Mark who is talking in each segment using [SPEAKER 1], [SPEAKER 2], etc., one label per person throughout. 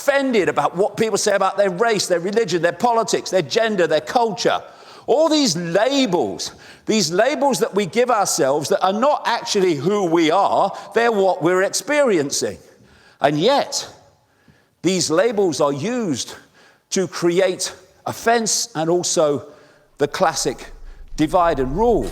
[SPEAKER 1] offended about what people say about their race, their religion, their politics, their gender, their culture. All these labels that we give ourselves that are not actually who we are, they're what we're experiencing. And yet, these labels are used to create offense and also the classic divide and rule.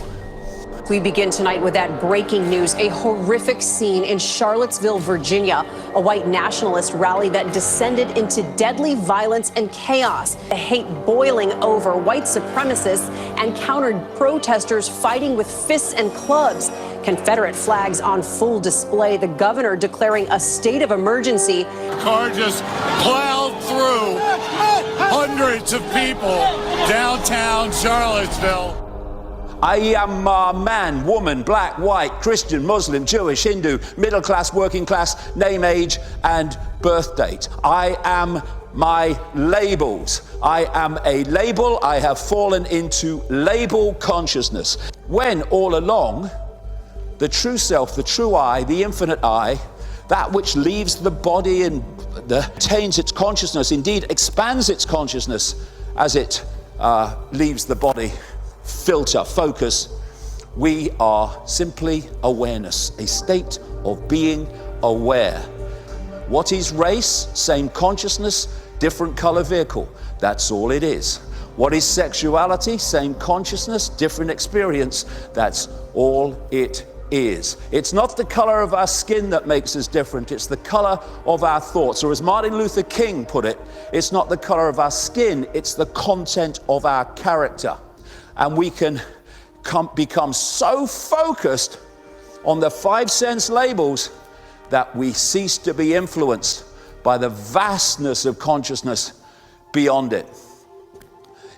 [SPEAKER 2] We begin tonight with that breaking news, a horrific scene in Charlottesville, Virginia, a white nationalist rally that descended into deadly violence and chaos, the hate boiling over, white supremacists and countered protesters fighting with fists and clubs. Confederate flags on full display, the governor declaring a state of emergency.
[SPEAKER 3] Car just plowed through hundreds of people downtown Charlottesville.
[SPEAKER 1] I am a man, woman, black, white, Christian, Muslim, Jewish, Hindu, middle class, working class, name, age, and birth date. I am my labels. I am a label. I have fallen into label consciousness. When all along, the true self, the true I, the infinite I, that which leaves the body and attains its consciousness, indeed expands its consciousness as it leaves the body, filter, focus, we are simply awareness, a state of being aware. What is race? Same consciousness, different color vehicle. That's all it is. What is sexuality? Same consciousness, different experience. That's all it is. It's not the color of our skin that makes us different, it's the color of our thoughts. Or as Martin Luther King put it, it's not the color of our skin, it's the content of our character. And we can become so focused on the 5 sense labels that we cease to be influenced by the vastness of consciousness beyond it.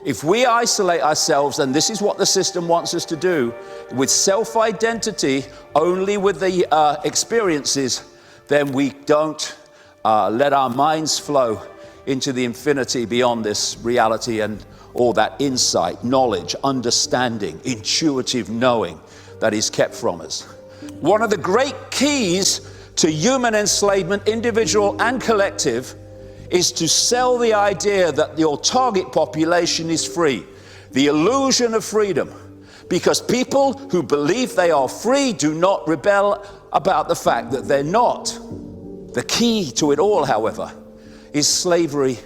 [SPEAKER 1] If we isolate ourselves, and this is what the system wants us to do, with self-identity only with the experiences, then we don't let our minds flow into the infinity beyond this reality and all that insight, knowledge, understanding, intuitive knowing that is kept from us. One of the great keys to human enslavement, individual and collective, is to sell the idea that your target population is free, the illusion of freedom, because people who believe they are free do not rebel about the fact that they're not. The key to it all, however, is slavery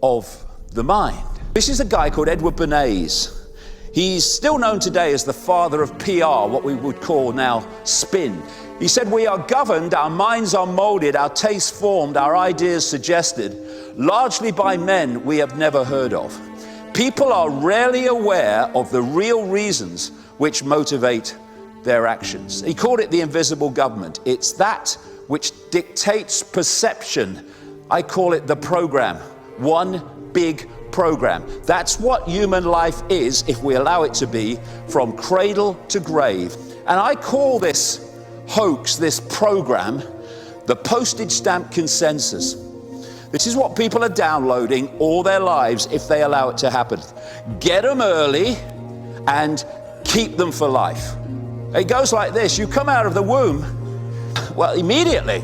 [SPEAKER 1] of the mind. This is a guy called Edward Bernays. He's still known today as the father of PR, what we would call now spin. He said, we are governed, our minds are molded, our tastes formed, our ideas suggested, largely by men we have never heard of. People are rarely aware of the real reasons which motivate their actions. He called it the invisible government. It's that which dictates perception. I call it the program. One big program. That's what human life is if we allow it to be, from cradle to grave. And I call this hoax, this program, the postage stamp consensus. This is what people are downloading all their lives if they allow it to happen. Get them early and keep them for life. It goes like this. You come out of the womb, well, immediately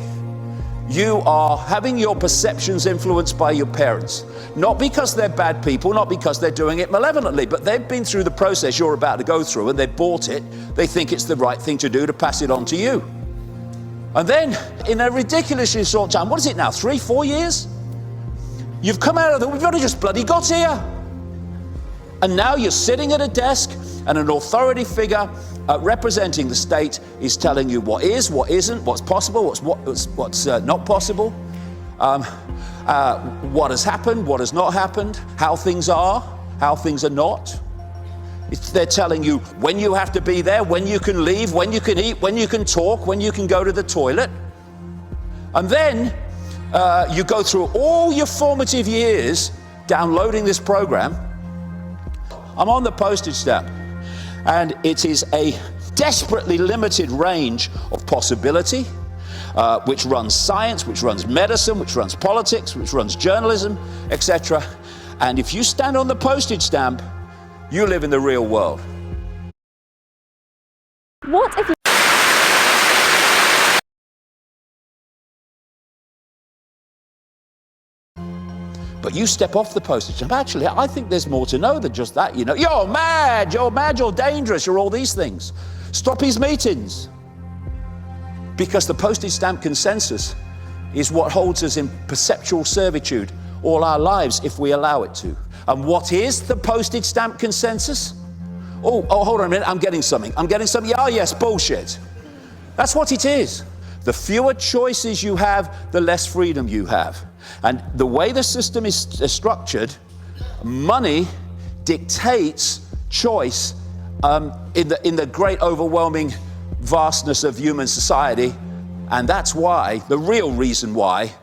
[SPEAKER 1] you are having your perceptions influenced by your parents. Not because they're bad people, not because they're doing it malevolently, but they've been through the process you're about to go through and they've bought it. They think it's the right thing to do to pass it on to you. And then in a ridiculously short time, what is it now, 3-4 years? You've come out of the, we've only just bloody got here. And now you're sitting at a desk and an authority figure representing the state is telling you what is, what isn't, what's possible, what's not possible, what has happened, what has not happened, how things are not. They're telling you when you have to be there, when you can leave, when you can eat, when you can talk, when you can go to the toilet. And then you go through all your formative years downloading this program. I'm on the postage stamp, and it is a desperately limited range of possibility, which runs science, which runs medicine, which runs politics, which runs journalism, etc. And if you stand on the postage stamp, you live in the real world.
[SPEAKER 4] What if you
[SPEAKER 1] But you step off the postage stamp. Actually, I think there's more to know than just that, you know. You're mad, you're dangerous, you're all these things. Stop his meetings. Because the postage stamp consensus is what holds us in perceptual servitude all our lives if we allow it to. And what is the postage stamp consensus? Oh, hold on a minute, I'm getting something. Yeah, yes, bullshit. That's what it is. The fewer choices you have, the less freedom you have. And the way the system is structured, money dictates choice in the great overwhelming vastness of human society. And that's why, the real reason why,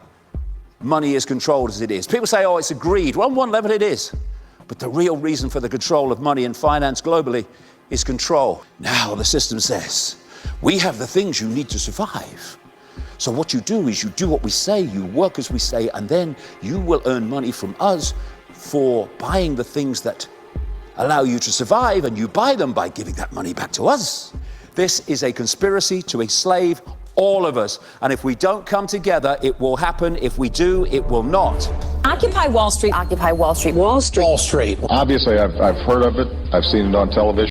[SPEAKER 1] money is controlled as it is. People say, oh, it's a greed. Well, on one level it is. But the real reason for the control of money and finance globally is control. Now the system says, we have the things you need to survive. So what you do is you do what we say, you work as we say, and then you will earn money from us for buying the things that allow you to survive, and you buy them by giving that money back to us. This is a conspiracy to enslave all of us. And if we don't come together, it will happen. If we do, it will not.
[SPEAKER 2] Occupy Wall Street. Occupy Wall Street. Wall Street.
[SPEAKER 4] Wall Street.
[SPEAKER 5] Obviously, I've heard of it. I've seen it on television.